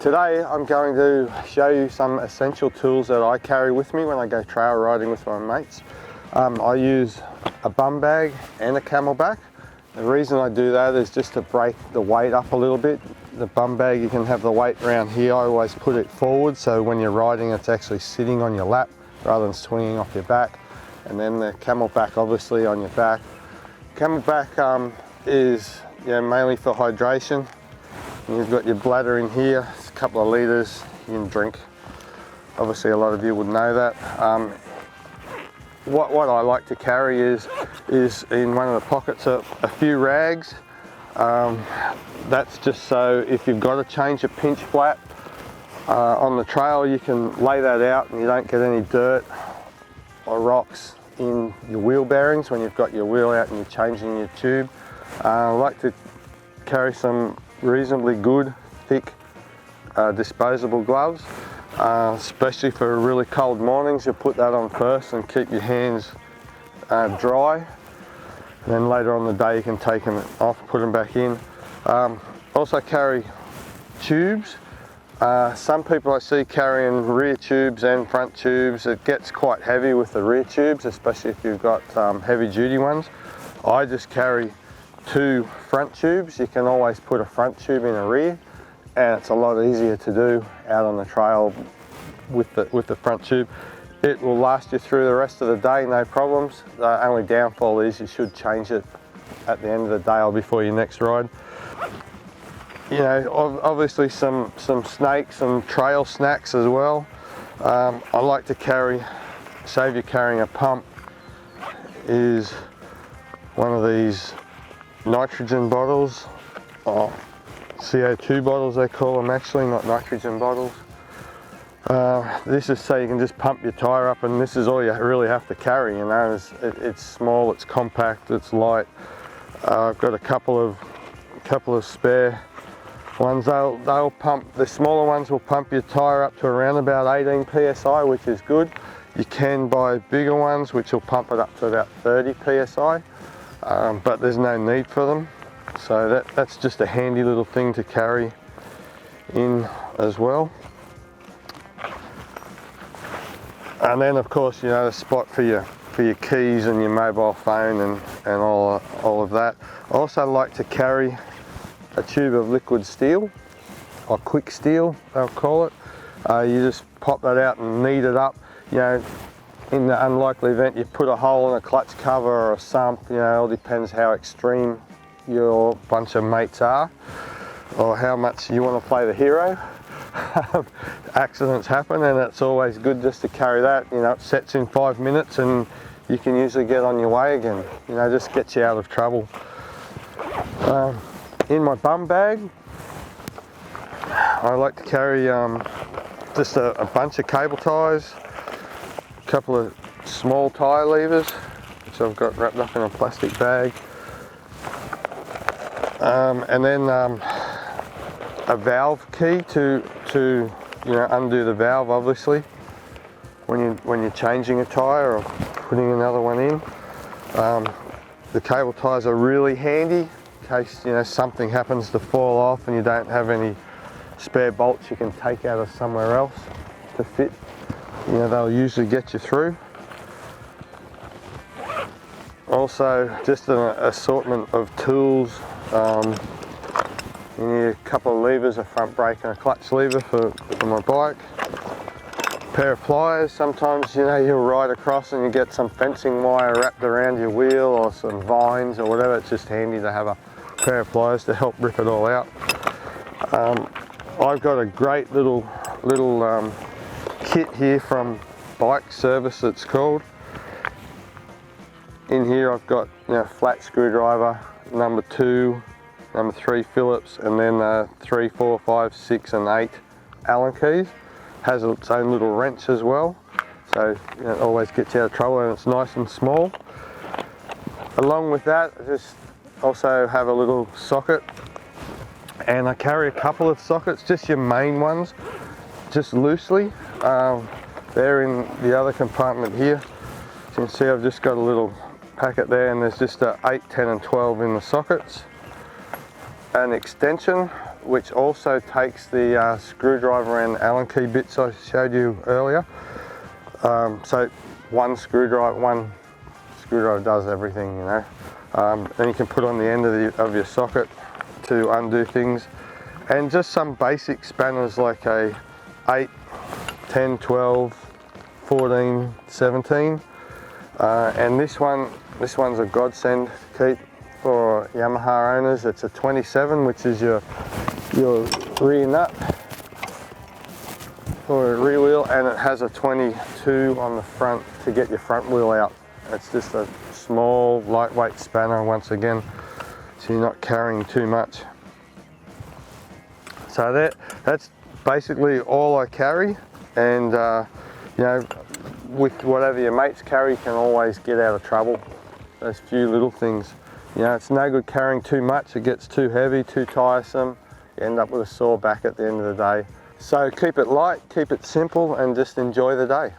Today I'm going to show you some essential tools that I carry with me when I go trail riding with my mates. I use a bum bag and a CamelBak. The reason I do that is just to break the weight up a little bit. The bum bag, you can have the weight around here. I always put it forward so when you're riding it's actually sitting on your lap rather than swinging off your back. And then the CamelBak obviously on your back. CamelBak is mainly for hydration. You've got your bladder in here, it's a couple of litres you can drink. Obviously a lot of you would know that. What I like to carry is in one of the pockets a few rags. That's just so if you've got to change a pinch flat on the trail, you can lay that out and you don't get any dirt or rocks in your wheel bearings when you've got your wheel out and you're changing your tube. I like to carry some reasonably good, thick, disposable gloves, especially for really cold mornings. You put that on first and keep your hands dry. And then later on the day you can take them off, put them back in. Also carry tubes. Some people I see carrying rear tubes and front tubes. It gets quite heavy with the rear tubes, especially if you've got heavy duty ones. I just carry 2 front tubes. You can always put a front tube in a rear, and it's a lot easier to do out on the trail with the front tube. It will last you through the rest of the day, no problems. The only downfall is you should change it at the end of the day or before your next ride. You know, obviously some snakes and trail snacks as well. I like to carry, save you carrying a pump, is one of these nitrogen bottles, or CO2 bottles they call them actually, not nitrogen bottles. This is so you can just pump your tyre up, and this is all you really have to carry, you know. It's small, it's compact, it's light. I've got a couple of spare ones. They'll pump, the smaller ones will pump your tyre up to around about 18 psi, which is good. You can buy bigger ones which will pump it up to about 30 psi. But there's no need for them, so that's just a handy little thing to carry in as well. And then of course, you know, the spot for your keys and your mobile phone and all of that. I also like to carry a tube of liquid steel, or quick steel they'll call it. You just pop that out and knead it up, you know. In the unlikely event you put a hole in a clutch cover or a sump, you know, it all depends how extreme your bunch of mates are or how much you want to play the hero. Accidents happen, and it's always good just to carry that. You know, it sets in 5 minutes and you can usually get on your way again. You know, just gets you out of trouble. In my bum bag, I like to carry just a bunch of cable ties, a couple of small tyre levers which I've got wrapped up in a plastic bag, and then a valve key to you know, undo the valve obviously when you're changing a tyre or putting another one in. The cable ties are really handy in case, you know, something happens to fall off and you don't have any spare bolts you can take out of somewhere else to fit. You know, they'll usually get you through. Also, just an assortment of tools. You need a couple of levers, a front brake and a clutch lever for my bike. A pair of pliers. Sometimes, you know, you'll ride across and you get some fencing wire wrapped around your wheel or some vines or whatever. It's just handy to have a pair of pliers to help rip it all out. I've got a great little kit here from Bike Service, it's called. In here I've got, you know, flat screwdriver, number 2, number 3 Phillips, and then 3, 4, 5, 6 and 8 Allen keys. Has its own little wrench as well, so you know, it always gets you out of trouble, and it's nice and small. Along with that, I just also have a little socket, and I carry a couple of sockets, just your main ones, just loosely. They're in the other compartment here. As you can see, I've just got a little packet there, and there's just 8, 10 and 12 in the sockets. An extension which also takes the screwdriver and Allen key bits I showed you earlier. So one screwdriver does everything, you know. And you can put on the end of your socket to undo things. And just some basic spanners like a 8, 10, 12, 14, 17. And this one's a godsend to keep for Yamaha owners. It's a 27, which is your rear nut for a rear wheel, and it has a 22 on the front to get your front wheel out. It's just a small, lightweight spanner once again, so you're not carrying too much. So that's basically all I carry, and you know, with whatever your mates carry, you can always get out of trouble. Those few little things. You know, it's no good carrying too much. It gets too heavy, too tiresome. You end up with a sore back at the end of the day. So keep it light, keep it simple, and just enjoy the day.